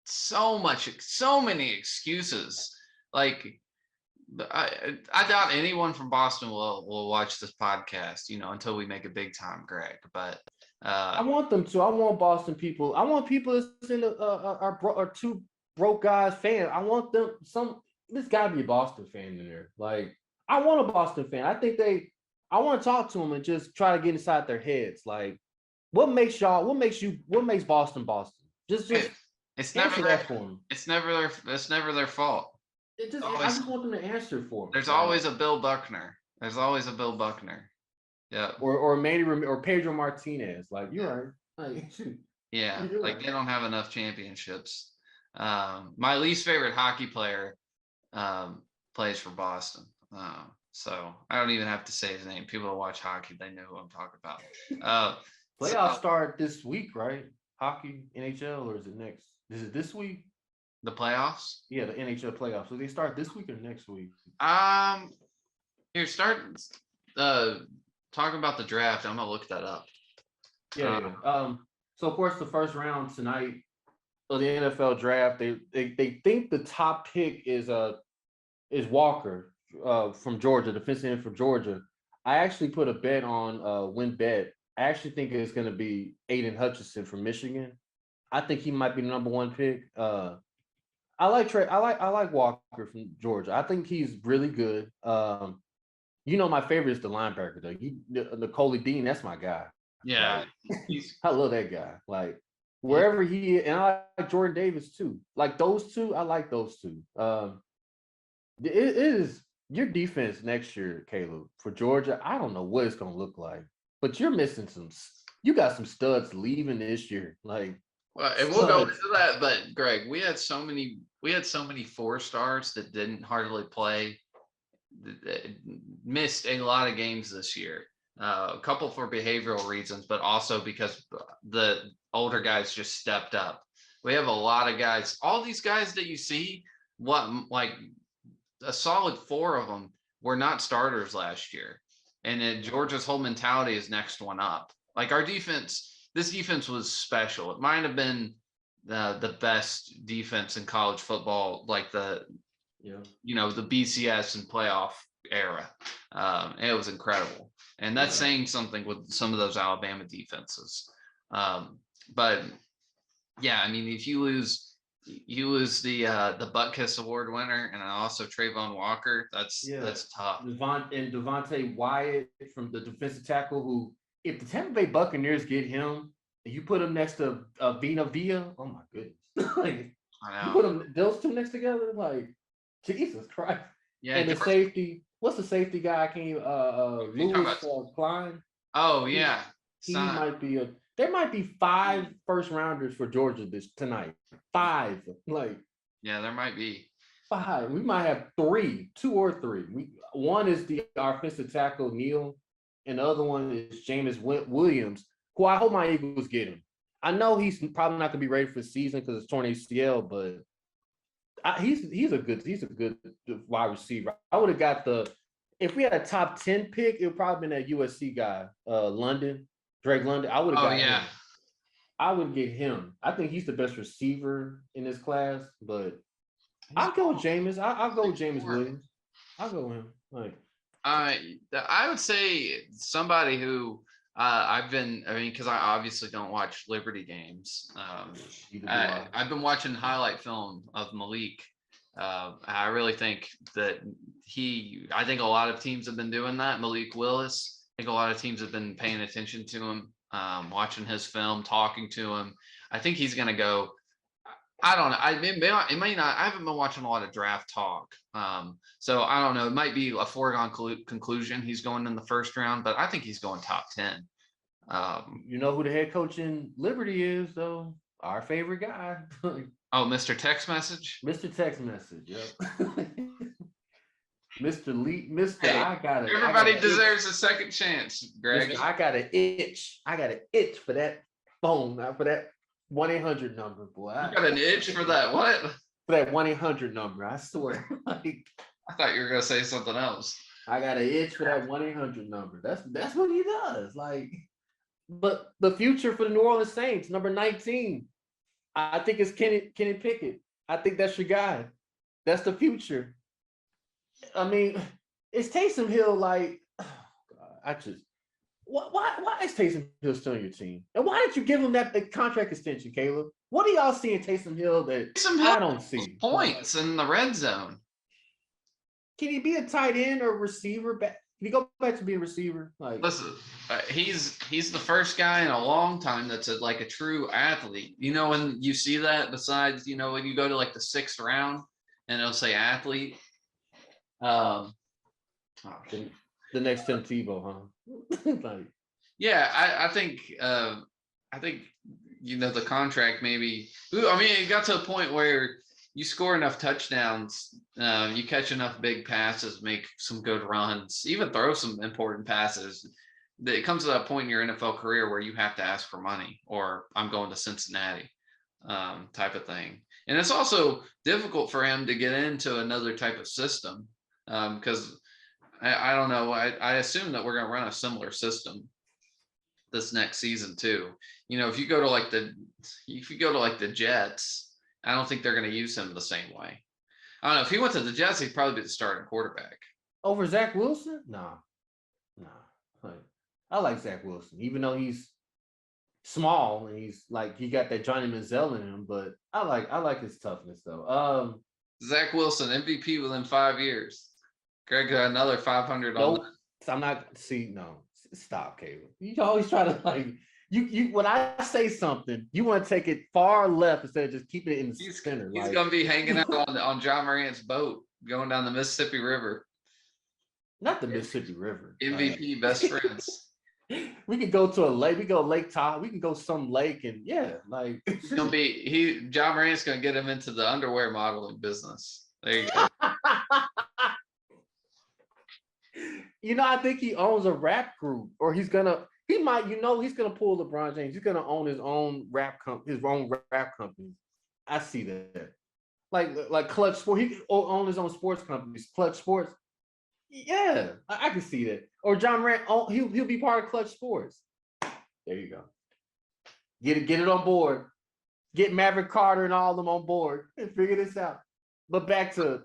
so many excuses. Like, I doubt anyone from Boston will watch this podcast, until we make it big time, Greg. But I want them to. I want Boston people. I want people that's in our two broke guys fan. I want them. There's got to be a Boston fan in there. Like, I want a Boston fan. I want to talk to them and just try to get inside their heads. Like, what makes Boston Boston? Just it's answer never that for them. It's never their fault. I just want them to answer for them. There's always a Bill Buckner. There's always a Bill Buckner. Yeah. Or Manny or Pedro Martinez. Like, you're right. Like, yeah. Like, they don't have enough championships. My least favorite hockey player plays for Boston. So I don't even have to say his name. People who watch hockey, they know who I'm talking about. Playoffs start this week, right? Hockey, NHL, or is it next? Is it this week? The playoffs? Yeah, the NHL playoffs. So they start this week or next week? Here, start talking about the draft. I'm gonna look that up. Yeah. So of course, the first round tonight of the NFL draft, they think the top pick is Walker from Georgia, defensive end from Georgia. I actually put a bet on WinBet. I actually think it's going to be Aiden Hutchinson from Michigan. I think he might be the number one pick. I like Walker from Georgia. I think he's really good. My favorite is the linebacker though. Nicole Dean, that's my guy. Yeah, like, I love that guy. Like, wherever he is, and I like Jordan Davis too. Like, those two, I like those two. It is your defense next year, Caleb, for Georgia. I don't know what it's gonna look like, but you're missing you got some studs leaving this year. Like, well, and we'll go into that. But Greg, we had so many 4-stars that didn't hardly play, that missed a lot of games this year. A couple for behavioral reasons, but also because the older guys just stepped up. We have a lot of guys. All these guys that you see, like a solid 4 of them were not starters last year. And Georgia's whole mentality is next one up. Like, our defense, this defense was special. It might have been the best defense in college football, like the BCS and playoff era. It was incredible. And that's saying something with some of those Alabama defenses. But yeah, I mean, if you lose the Butkus Award winner and also Trayvon Walker, that's tough. Devontae Wyatt from the defensive tackle, who, if the Tampa Bay Buccaneers get him, and you put him next to Vina Villa, oh my goodness. Like, I know. You put those two next together, like, Jesus Christ. Yeah, and the safety, what's the safety guy? Can you Lewis Klein? Oh yeah. He might be there might be 5 first rounders for Georgia tonight. 5. Like, yeah, there might be. 5. We might have 3, 2 or 3. One is the offensive tackle Neal, and the other one is Jameis Williams, who I hope my Eagles get him. I know he's probably not gonna be ready for the season because it's torn ACL, but he's a good wide receiver. I would have got if we had a top 10 pick, it would probably been that USC guy, Drake London. I would have got him. I would get him. I think he's the best receiver in this class, but I'll go with Jameis. I'll go with Jameis Williams. I'll go with him. Like, I would say somebody who because I obviously don't watch Liberty games. I've been watching highlight film of Malik. I really think that I think a lot of teams have been doing that. Malik Willis. I think a lot of teams have been paying attention to him, watching his film, talking to him. I think he's going to go. I don't know. It may not. I haven't been watching a lot of draft talk, so I don't know. It might be a foregone conclusion he's going in the first round, but I think he's going top 10. You know who the head coach in Liberty is, though? Our favorite guy. Oh, Mr. Text Message. Mr. Text Message. Yep. Mr. Lee. Mr. Hey, everybody deserves a second chance, Greg. Mr. I got an itch. I got an itch for that phone, for that 1-800 number, boy. You got an itch for that what? For that 1-800 number, I swear. Like, I thought you were gonna say something else. I got an itch for that 1-800 number. That's what he does. Like, but the future for the New Orleans Saints, number 19, I think it's Kenny Pickett. I think that's your guy. That's the future. I mean, it's Taysom Hill. Like, oh God, why is Taysom Hill still on your team? And why did you give him that contract extension, Caleb? What are y'all seeing Taysom Hill that I don't see? Points in the red zone. Can he be a tight end or receiver? Can he go back to being a receiver? Like, listen, he's the first guy in a long time that's like a true athlete. You know, when you see that, besides, you know, when you go to like the 6th round and it'll say athlete. The next Tim Tebow, huh? Like, yeah, I think you know the contract maybe. I mean, it got to a point where you score enough touchdowns, you catch enough big passes, make some good runs, even throw some important passes. It comes to that point in your NFL career where you have to ask for money, or I'm going to Cincinnati, type of thing. And it's also difficult for him to get into another type of system, because I don't know. I assume that we're going to run a similar system this next season too. You know, if you go to like the Jets, I don't think they're going to use him the same way. I don't know. If he went to the Jets, he'd probably be the starting quarterback over Zach Wilson. No. I like Zach Wilson, even though he's small and he's like he got that Johnny Manziel in him. But I like his toughness though. Zach Wilson MVP within 5 years. Greg got another 500 on nope. I'm not. See, no, stop, Caleb. You always try to like you. When I say something, you want to take it far left instead of just keeping it in the center. He's gonna be hanging out on John Morant's boat, going down the Mississippi River. Not the Mississippi River. MVP best friends. We could go to a lake. We go Lake Tahoe. We can go some lake and like it's gonna be John Morant's gonna get him into the underwear modeling business. There you go. You know, I think he owns a rap group, or he's gonna pull LeBron James. He's gonna own his own rap company. I see that. Like Clutch Sports. He own his own sports companies. Clutch Sports. Yeah, I can see that. Or John Morant, he'll be part of Clutch Sports. There you go. Get it on board. Get Maverick Carter and all of them on board and figure this out. But back to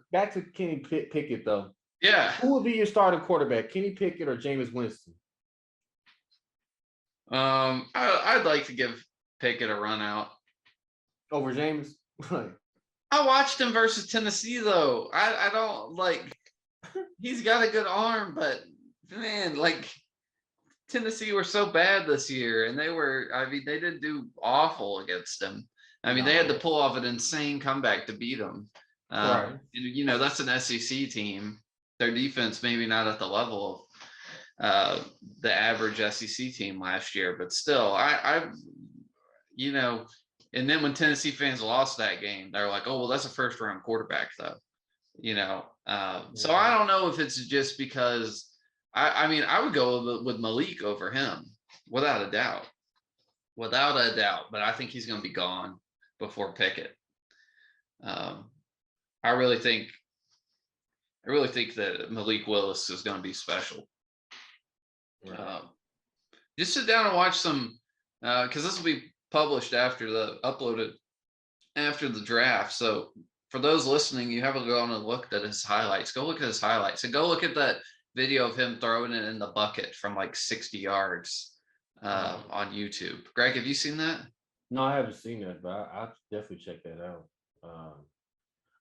Kenny Pickett though. Yeah. Who would be your starting quarterback, Kenny Pickett or Jameis Winston? I'd like to give Pickett a run out over Jameis. I watched him versus Tennessee though. I don't like. He's got a good arm, but man, like Tennessee were so bad this year, and they didn't do awful against him. I mean, they had to pull off an insane comeback to beat them. Right. And, you know, that's an SEC team. Their defense maybe not at the level of the average SEC team last year, but still, you know, and then when Tennessee fans lost that game, they're like, oh, well, that's a first round quarterback though. So I don't know if it's just because I mean, I would go with Malik over him without a doubt. Without a doubt. But I think he's going to be gone before Pickett. Um, I really think that Malik Willis is going to be special. Right. Just sit down and watch some, because this will be published uploaded after the draft. So for those listening, you haven't gone and looked at his highlights. Go look at his highlights and go look at that video of him throwing it in the bucket from like 60 yards on YouTube. Greg, have you seen that? No, I haven't seen that, but I'll definitely check that out.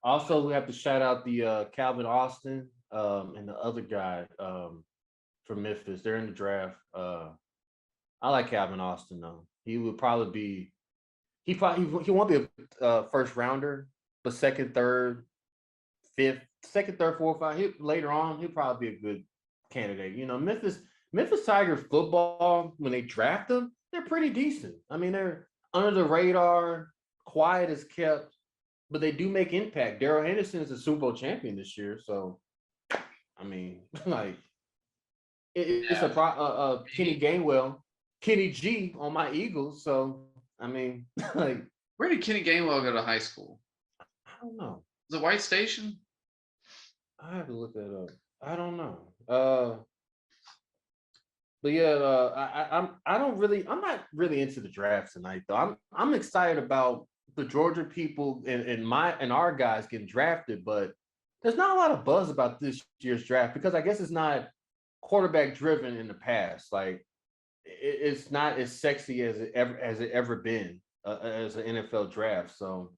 Also, we have to shout out the Calvin Austin and the other guy from Memphis. They're in the draft. I like Calvin Austin though. He would probably be. He won't be a first rounder, but second, third, fourth, five. Later on, he'll probably be a good candidate. Memphis Tigers football, when they draft them, they're pretty decent. I mean, they're under the radar, quiet as kept, but they do make impact. Darrell Henderson is a Super Bowl champion this year, so I mean, like it's Kenny Gainwell, Kenny G on my Eagles. So I mean, like, where did Kenny Gainwell go to high school? I don't know. The White Station? I have to look that up. I don't know. But yeah, I'm not really into the draft tonight though. I'm excited about the Georgia people and our guys getting drafted, but there's not a lot of buzz about this year's draft because I guess it's not quarterback driven in the past. Like it's not as sexy as it ever been as an NFL draft. So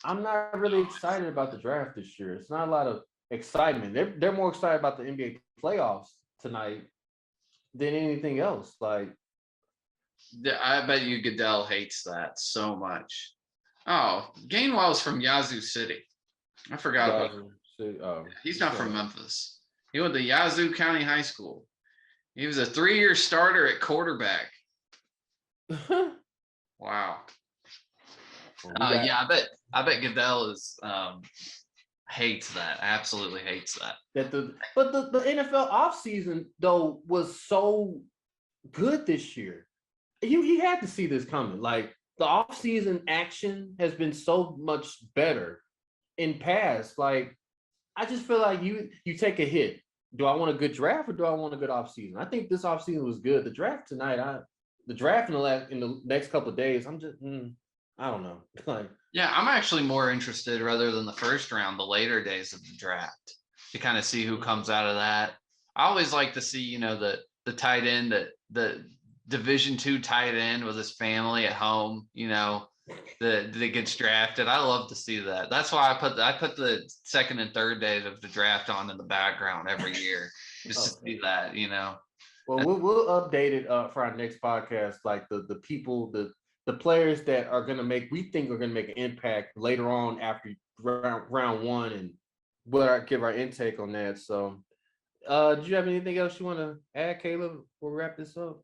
I'm not really excited about the draft this year. It's not a lot of excitement. They're more excited about the NBA playoffs tonight than anything else. Like, I bet you Goodell hates that so much. Oh, Gainwell's from Yazoo City. I forgot about him. He's not from Memphis. He went to Yazoo County High School. He was a 3-year starter at quarterback. Wow. Yeah, I bet Goodell hates that. Absolutely hates that. But the NFL offseason though was so good this year. He had to see this coming. Like the offseason action has been so much better in past. Like I just feel like you take a hit. Do I want a good draft or do I want a good offseason? I think this offseason was good. The draft tonight, the draft in the next couple of days, I'm just I don't know. Like, yeah, I'm actually more interested rather than the first round, the later days of the draft to kind of see who comes out of that. I always like to see, the tight end, the Division II tight end with his family at home, that gets drafted. I love to see that. That's why I put the second and third days of the draft on in the background every year just to see that, Well, we'll update it for our next podcast, like the people, the players that we think are gonna make an impact later on after round one, and give our intake on that. So do you have anything else you want to add, Caleb, before we wrap this up?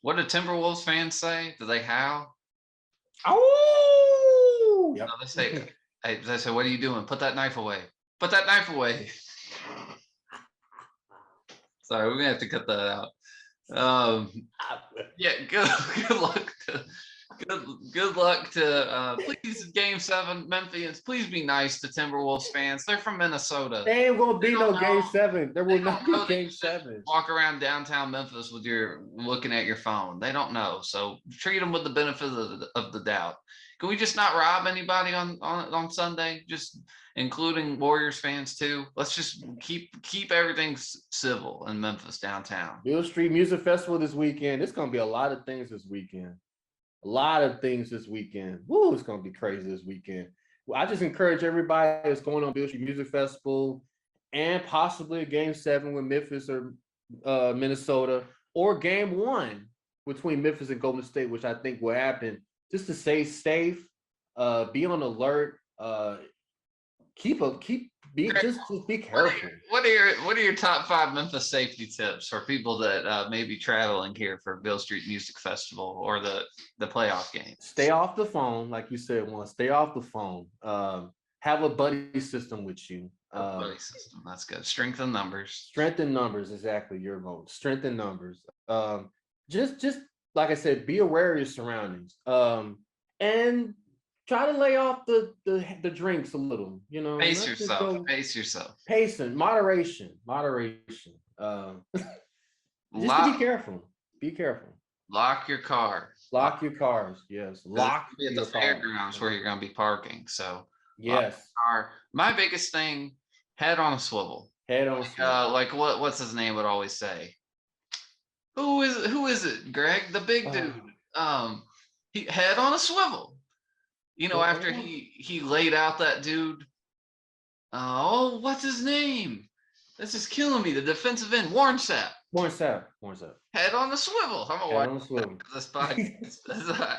What do Timberwolves fans say? Do they howl? Oh, yep. No, they say, what are you doing? Put that knife away. Put that knife away. Sorry, we're gonna have to cut that out. Yeah, good luck to please Game 7 Memphians. Please be nice to Timberwolves fans. They're from Minnesota. There ain't gonna be no Game 7. There will not be Game 7. Walk around downtown Memphis with looking at your phone. They don't know, so treat them with the benefit of the doubt. Can we just not rob anybody on Sunday? Just including Warriors fans too. Let's just keep everything civil in Memphis downtown. Beale Street Music Festival this weekend. It's gonna be a lot of things this weekend. Woo, it's gonna be crazy this weekend. Well, I just encourage everybody that's going on Beale Street Music Festival and possibly a Game 7 with Memphis or Minnesota, or Game 1 between Memphis and Golden State, which I think will happen. Just to stay safe, be on alert, just be careful. What are your top 5 Memphis safety tips for people that may be traveling here for Beale Street Music Festival or the playoff game? Stay off the phone, like you said once. Stay off the phone. Have a buddy system with you. Buddy system. That's good. Strength in numbers. Strength in numbers, exactly your vote. Strength in numbers. Just like I said, be aware of your surroundings. And try to lay off the drinks a little, you know. Pace yourself. Pace yourself. Pacing, moderation. Just to be careful. Be careful. Lock your car. Lock your cars. Yes. Lock be at the fairgrounds where you're going to be parking. So yes. Car. My biggest thing, head on a swivel. Head on a swivel. Like what's his name would always say. Who is it, Greg? The big dude. He head on a swivel. You know, after he laid out that dude. Oh, what's his name? This is killing me. The defensive end, Warren Sapp. Head on the swivel. I'm gonna watch this podcast.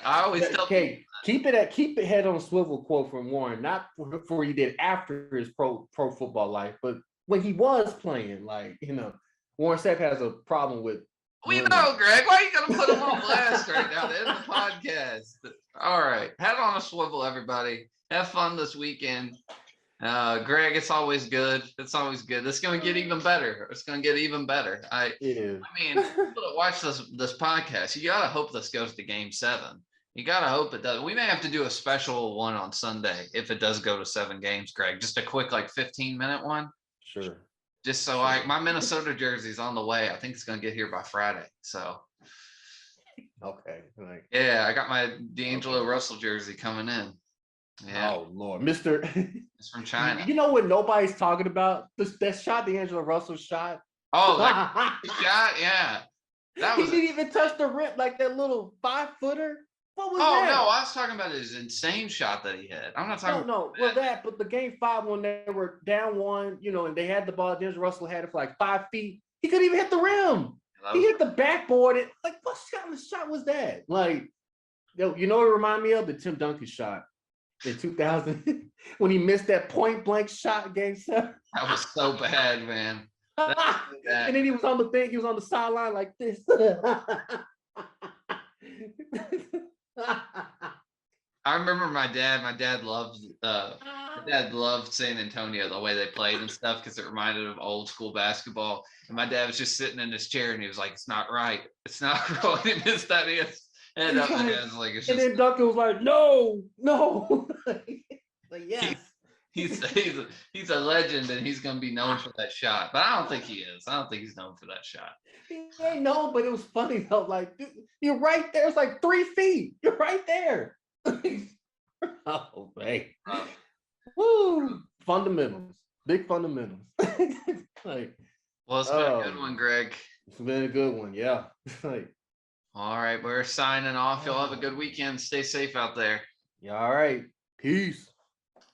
I always tell people keep it head on a swivel quote from Warren, not for he did after his pro football life, but when he was playing, like, you know, Warren Sapp has a problem with. We know, Greg. Why are you gonna put him on blast right now? The end of the podcast. All right, head on a swivel, everybody. Have fun this weekend. Greg, it's always good. It's always good. It's gonna get even better. It's gonna get even better. I mean, people that watch this podcast, you gotta hope this goes to Game 7. You gotta hope it does. We may have to do a special one on Sunday if it does go to 7 games, Greg. Just a quick, like, 15-minute one. Sure. Just so my Minnesota jersey's on the way. I think it's gonna get here by Friday. So. Okay. Yeah, I got my D'Angelo Russell jersey coming in. Yeah. Oh Lord, Mr. It's from China. You know what nobody's talking about? That shot D'Angelo Russell shot. Oh, that shot, yeah. That was. He didn't even touch the rim, like that little 5-footer. What was that? Oh no, I was talking about his insane shot that he had. I'm not talking. No. Well, but the Game 5 when they were down 1, you know, and they had the ball. D'Angelo Russell had it for like 5 feet. He couldn't even hit the rim. He hit the backboard. Like, what kind of shot was that? Like, you know what it reminded me of? The Tim Duncan shot in 2000 when he missed that point blank shot Game 7. That was so bad, man. And then he was on the thing. He was on the sideline like this. I remember my dad loved San Antonio, the way they played and stuff, because it reminded of old school basketball. And my dad was just sitting in his chair and he was like, "It's not right. It's not right." He missed that. And then Duncan was like, "No." Like, yes. He's a legend and he's gonna be known for that shot. But I don't think he is. I don't think he's known for that shot. He ain't known, but it was funny though. Like, dude, you're right there. It's like 3 feet. You're right there. Oh man. Woo! Fundamentals. Big fundamentals. Well, it's been a good one, Greg. It's been a good one, yeah. All right, we're signing off. Y'all have a good weekend. Stay safe out there. Yeah, all right. Peace.